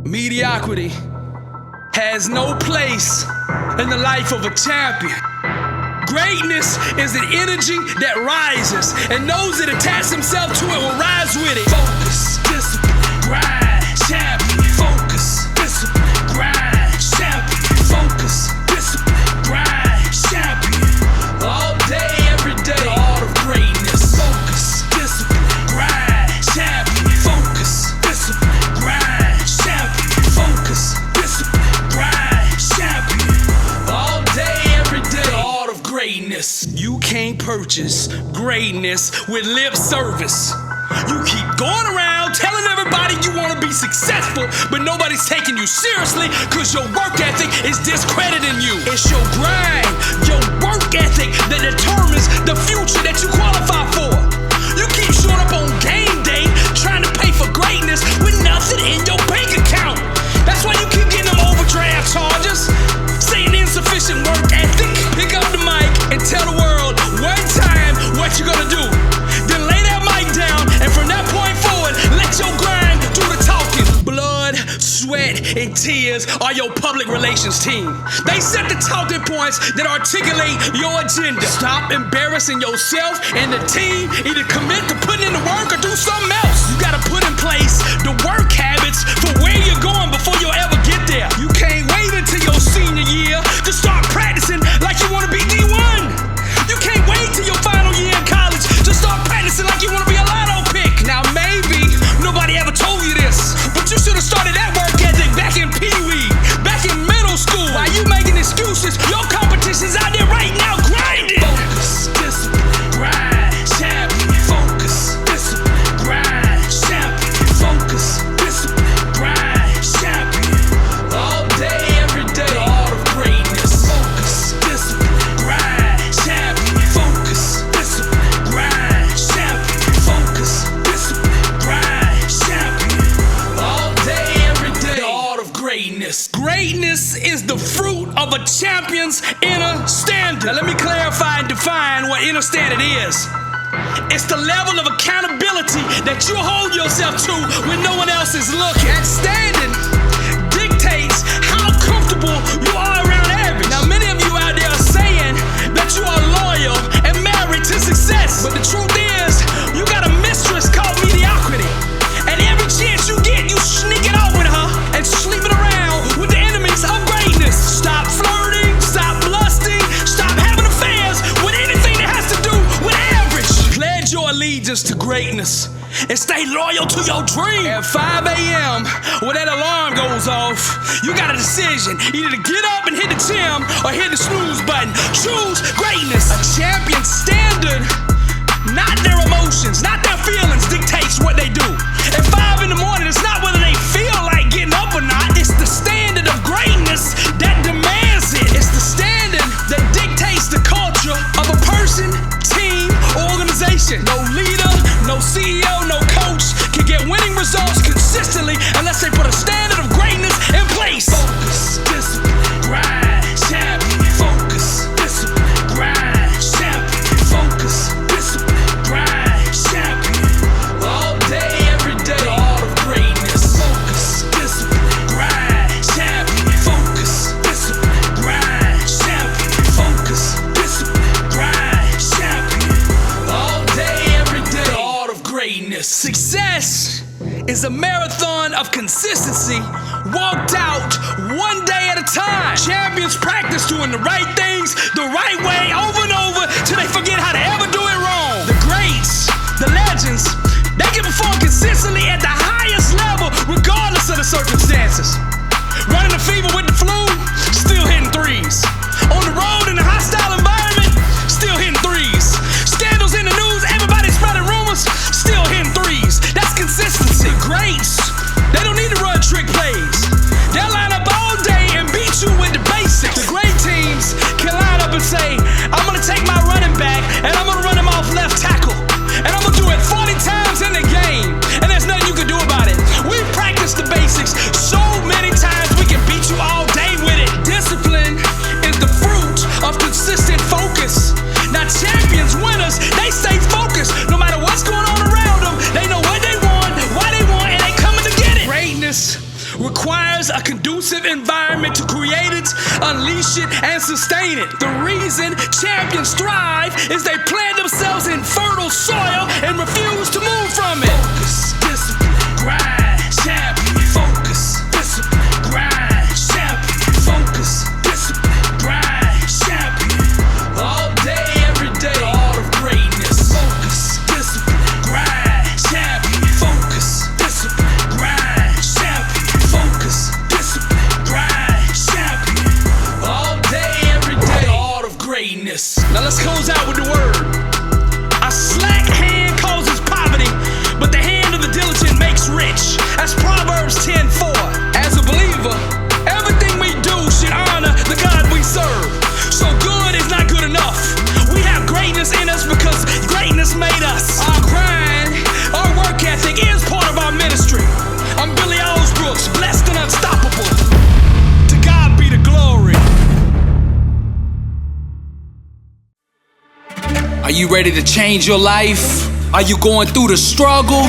Mediocrity has no place in the life of a champion. Greatness is an energy that rises, and those that attach themselves to it will rise with it. Focus, discipline, grind, champion. Focus, discipline, grind, champion. Focus, discipline, grind, champion. All day, every day, the art of greatness. Focus, discipline, grind, champion. Focus, discipline, grind, champion. Focus, discipline, grind, champion. All day, every day, the art of greatness. You can't purchase greatness with lip service. You keep going around telling everybody you want to be successful, but nobody's taking you seriously because your work ethic is discrediting you. It's your grind, your work ethic that determines the future that you qualify for. You keep showing up on game day trying to pay for greatness with nothing in your bank account. That's why you keep getting them overdraft charges, saying insufficient work ethic. Pick up the mic and tell the world one time what you're gonna do. Then lay that mic down, and from that point forward, let your grind do the talking. Blood, sweat, and tears are your public relations team. They set the talking points that articulate your agenda. Stop embarrassing yourself and the team. Either commit to putting in the work or do something else. You gotta put in place the work habits for where you're going before you'll ever get there. You can't wait until your senior year to start practicing like you wanna be D1. You can't wait till your final year in college to start practicing like you wanna be a lotto pick. Now maybe nobody ever told you this, but you should've started that work ethic back in Pee-wee, back in middle school. While you making excuses, your competition's out there right now grinding. Focus, discipline, grind, champion. Focus, discipline, grind, champion. Focus, discipline, grind, champion. All day, every day, the art of greatness. Focus, discipline, grind, champion. Focus, discipline, grind, champion. Focus, discipline, grind, champion. All day, every day, the art of greatness. Greatness is the fruit of a champion's inner standard. Now let me clarify and define what inner standard is. It's the level of accountability that you hold yourself to when no one else is looking. That standard dictates how comfortable you are around average. Now many of you out there are saying that you are loyal and married to success, but the truth is you got a mistress called mediocrity, and every chance you get you sneaking out with her and sleeping around with the enemies of greatness. Stop flirting, stop lusting, stop having affairs with anything that has to do with average. Pledge your allegiance to greatness and stay loyal to your dream. At 5 a.m., when that alarm goes off, you got a decision, either to get up and hit the gym or hit the snooze button. Choose greatness. A champion's standard, not their emotions, not their feelings, dictates what they do. At 5 in the morning, it's not whether they feel like getting up or not. It's the standard of greatness that demands it. It's the standard that dictates the culture of a person, team, or organization. No leader, no CEO, no coach can get winning results consistently unless they put a standard of greatness in place. Focus, discipline, grind, champion. Focus, discipline, grind, champion. Focus, discipline, grind, champion. All day, every day, the art of greatness. Focus, discipline, grind, champion. Focus, discipline, grind, champion. Focus, discipline, grind, champion. All day, every day, the art of greatness. Success is a marathon of consistency walked out one day at a time. Champions practice doing the right things the right way over and over till they forget how to ever do it wrong. The greats, the legends, they can perform consistently at the highest level regardless of the circumstances. Running the fever with the flu, still hitting threes. On the road in a hostile environment, still hitting threes. Scandals in the news, everybody spreading rumors, still hitting threes. That's consistency. Greats, they don't need to run trick plays. They'll line up all day and beat you with the basics. The great teams can line up and say, I'm gonna take my running unleash it, and sustain it. The reason champions thrive is they plant themselves in fertile soil and refuse to move from it. Focus, discipline, grind, champion. Focus, discipline, grind, champion. Focus, discipline, grind, champion. All day, every day, the art of greatness. Focus, discipline, grind, champion. Focus, discipline, grind, champion. Focus, discipline, grind, champion. All day, every day, the art of greatness. Now let's close out with the word. A slack hand causes poverty, but the hand of the diligent makes rich. That's Proverbs 10:4. As a believer, everything we do should honor the God we serve. So good is not good enough. We have greatness in us because greatness made us. Our grind, our work ethic is part of our ministry. I'm Billy Alsbrooks, blessed and unstoppable. To God be the glory. Are you ready to change your life? Are you going through the struggle?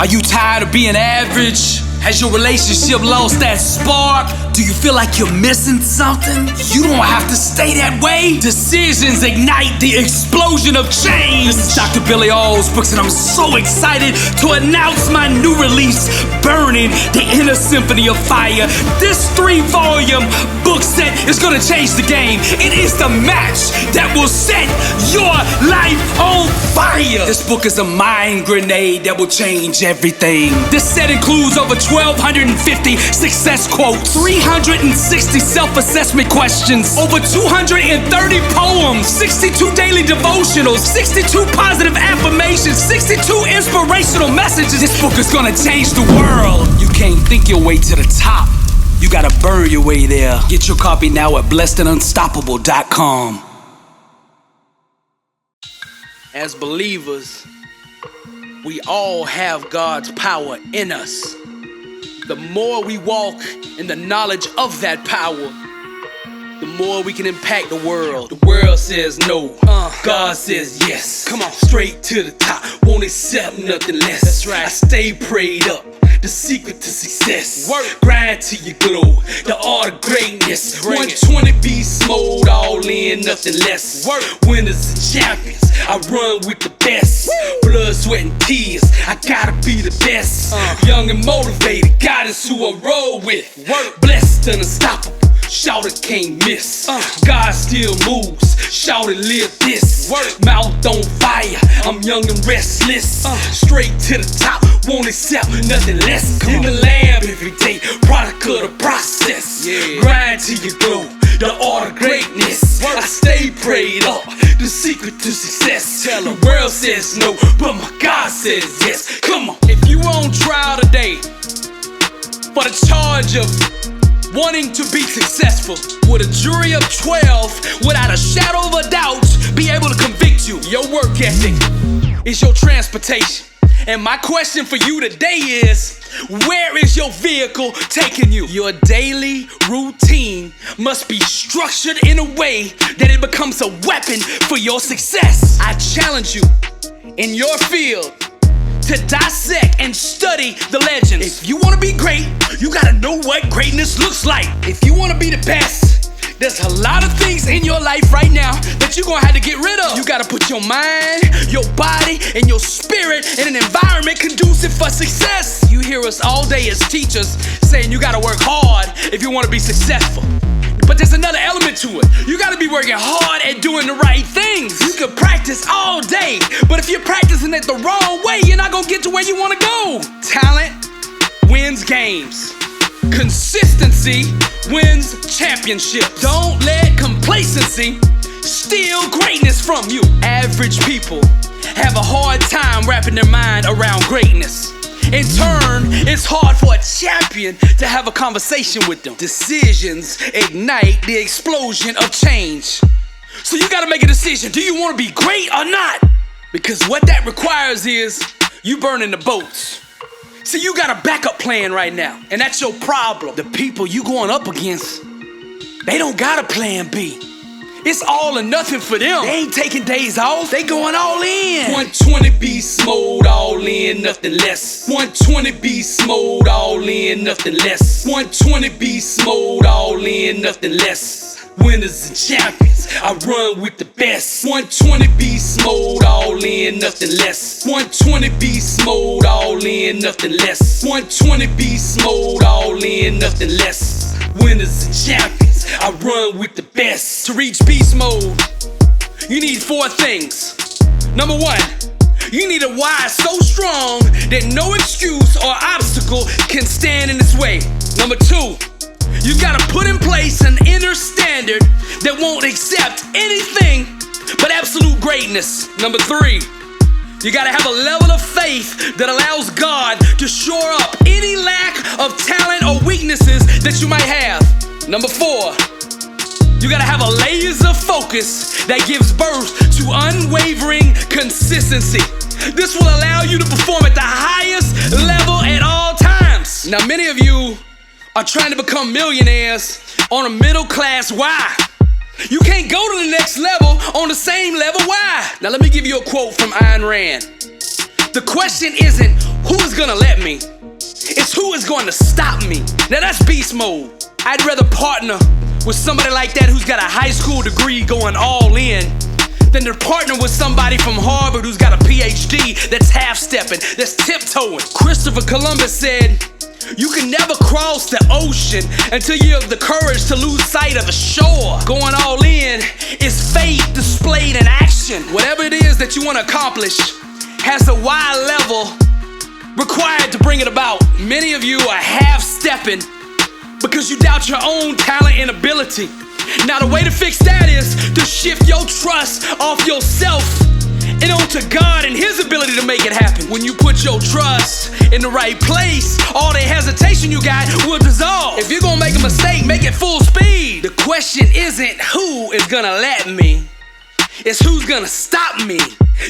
Are you tired of being average? Has your relationship lost that spark? Do you feel like you're missing something? You don't have to stay that way. Decisions ignite the explosion of change. This is Dr. Billy Alsbrooks, and I'm so excited to announce my new release, Burning the Inner Symphony of Fire. This 3-volume book set is gonna change the game. It is the match that will set your life on fire. This book is a mind grenade that will change everything. This set includes over 1,250 success quotes, 360 self-assessment questions, over 230 poems, 62 daily devotionals, 62 positive affirmations, 62 inspirational messages. This book is gonna change the world. You can't think your way to the top. You gotta burn your way there. Get your copy now at blessedandunstoppable.com. As believers, we all have God's power in us. The more we walk in the knowledge of that power, the more we can impact the world. The world says no, God says yes. Come on, straight to the top, won't accept nothing less. That's right. I stay prayed up, the secret to success. Work, grind till you glow, the art of greatness. 120 beast mode, all in, nothing less. Work, winners and champions, I run with the best. Blood, sweat, and tears, I gotta be the best. Young and motivated, God is who I roll with. Work, blessed and unstoppable, shout it can't miss. God still moves, shout it live this. Work, mouth on fire, I'm young and restless. Straight to the top, won't accept nothing less. In the lab every day, product of the process. Grind till you glow, the art of greatness. I stay prayed up, the secret to success. Tell the world says no, but my God says yes. Come on. If you on trial today for the charge of wanting to be successful, with a jury of 12, without a shadow of a doubt, be able to convict you. Your work ethic is your transportation. And my question for you today is, where is your vehicle taking you? Your daily routine must be structured in a way that it becomes a weapon for your success. I challenge you in your field to dissect and study the legends. If you want to be great, you gotta know what greatness looks like. If you want to be the best, there's a lot of things in your life right now that you're gonna have to get rid of. You gotta put your mind, your body, and your spirit in an environment conducive for success. You hear us all day as teachers saying you gotta work hard if you wanna be successful. But there's another element to it. You gotta be working hard at doing the right things. You can practice all day, but if you're practicing it the wrong way, you're not gonna get to where you wanna go. Talent wins games. Consistency wins championships. Don't let complacency steal greatness from you. Average people have a hard time wrapping their mind around greatness. In turn, it's hard for a champion to have a conversation with them. Decisions ignite the explosion of change. So you gotta make a decision. Do you wanna be great or not? Because what that requires is you burning the boats. See, you got a backup plan right now, and that's your problem. The people you going up against, they don't got a plan B. It's all or nothing for them. They ain't taking days off, they going all in. 120 beast mode, all in, nothing less. 120 beast mode, all in, nothing less. 120 beast mode, all in, nothing less. Winners and champions, I run with the best. 120 beast mode, all in, nothing less. 120 beast mode, all in, nothing less. 120 beast mode, all in, nothing less. Winners and champions, I run with the best. To reach beast mode, you need 4 things. Number 1, you need a why so strong that no excuse or obstacle can stand in its way. Number 2, you gotta put in place an inner standard that won't accept anything but absolute greatness. Number 3, you gotta have a level of faith that allows God to shore up any lack of talent or weaknesses that you might have. Number 4, you gotta have a laser focus that gives birth to unwavering consistency. This will allow you to perform at the highest level at all times. Now, many of you are trying to become millionaires on a middle class why. You can't go to the next level on the same level why. Now let me give you a quote from Ayn Rand. The question isn't who is gonna let me, it's who is going to stop me. Now that's beast mode. I'd rather partner with somebody like that who's got a high school degree going all in than to partner with somebody from Harvard who's got a PhD that's half-stepping, that's tiptoeing. Christopher Columbus said, you can never cross the ocean until you have the courage to lose sight of the shore. Going all in is faith displayed in action. Whatever it is that you want to accomplish has a wide level required to bring it about. Many of you are half-stepping because you doubt your own talent and ability. Now the way to fix that is to shift your trust off yourself and onto God and His ability to make it happen. When you put your trust in the right place, all the hesitation you got will dissolve. If you're gonna make a mistake, make it full speed. The question isn't who is gonna let me, it's who's gonna stop me.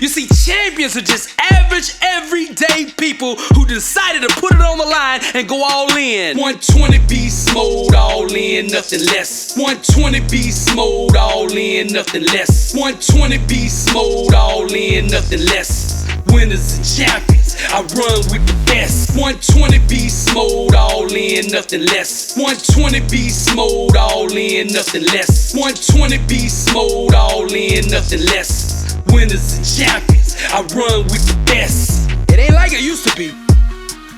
You see, champions are just average, everyday people who decided to put it on the line and go all in. 120 beast mode, all in, nothing less. 120 beast mode, all in, nothing less. 120 beast mode, all in, nothing less. Winners and champions, I run with the best. 120 beast mode, all in, nothing less. 120 beast mode, all in, nothing less. 120 beast mode, all in, nothing less. Winners and champions, I run with the best. It ain't like it used to be.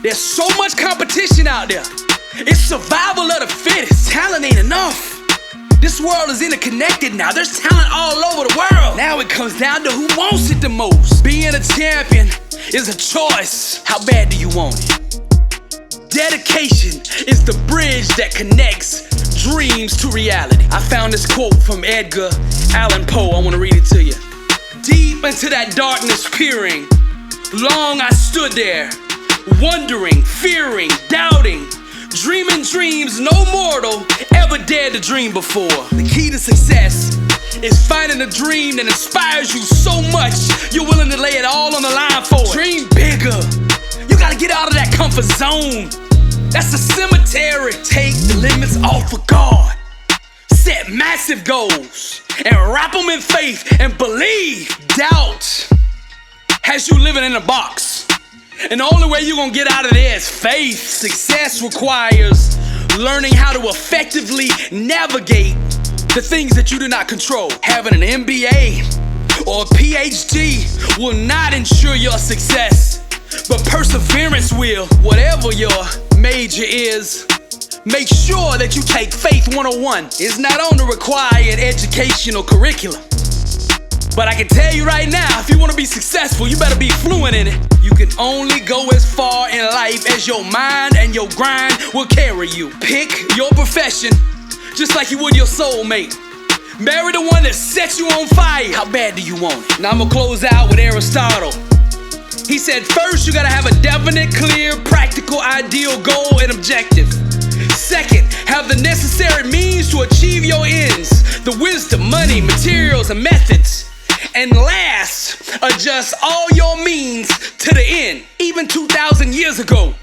There's so much competition out there. It's survival of the fittest. Talent ain't enough. This world is interconnected now. There's talent all over the world. Now it comes down to who wants it the most. Being a champion is a choice. How bad do you want it? Dedication is the bridge that connects dreams to reality. I found this quote from Edgar Allan Poe. I want to read it to you. Deep into that darkness peering, long I stood there, wondering, fearing, doubting, dreaming dreams no mortal ever dared to dream before. The key to success is finding a dream that inspires you so much you're willing to lay it all on the line for it. Dream bigger. You gotta get out of that comfort zone. That's the cemetery. Take the limits off of God. Set massive goals and wrap them in faith and believe. Doubt has you living in a box, and the only way you're gonna get out of there is faith. Success requires learning how to effectively navigate the things that you do not control. Having an MBA or a PhD will not ensure your success, but perseverance will. Whatever your major is, make sure that you take Faith 101. It's not on the required educational curriculum. But I can tell you right now, if you want to be successful, you better be fluent in it. You can only go as far in life as your mind and your grind will carry you. Pick your profession just like you would your soulmate. Marry the one that sets you on fire. How bad do you want it? Now I'm gonna close out with Aristotle. He said, first you gotta have a definite, clear, practical, ideal goal and objective. Second, have the necessary means to achieve your ends, the wisdom, money, materials, and methods. And last, adjust all your means to the end. Even 2,000 years ago,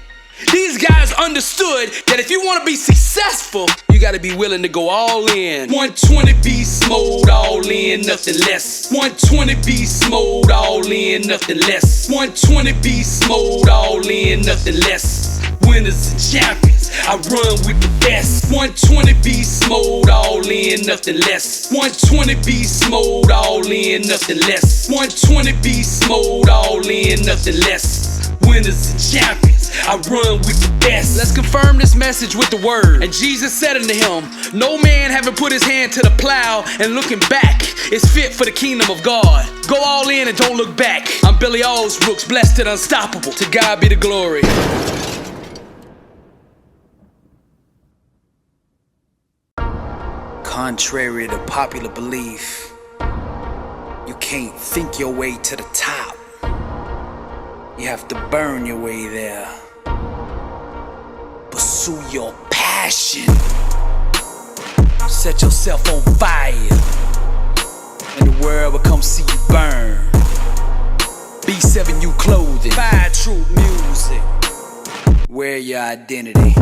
These guys understood that if you want to be successful, you gotta be willing to go all in. 120 beast mode, all in, nothing less. 120 beast mode, all in, nothing less. 120 beast mode, all in, nothing less. Winners and champions, I run with the best. 120 beast mode, all in, nothing less. 120 beast mode, all in, nothing less. 120 beast mode, all in, nothing less. Winners and champions, I run with the best. Let's confirm this message with the word. And Jesus said unto him, no man having put his hand to the plow and looking back is fit for the kingdom of God. Go all in and don't look back. I'm Billy Alsbrooks, blessed and unstoppable. To God be the glory. Contrary to popular belief, you can't think your way to the top. You have to burn your way there. Pursue your passion. Set yourself on fire, and the world will come see you burn. B7U clothing, Fire Troop music. Wear your identity.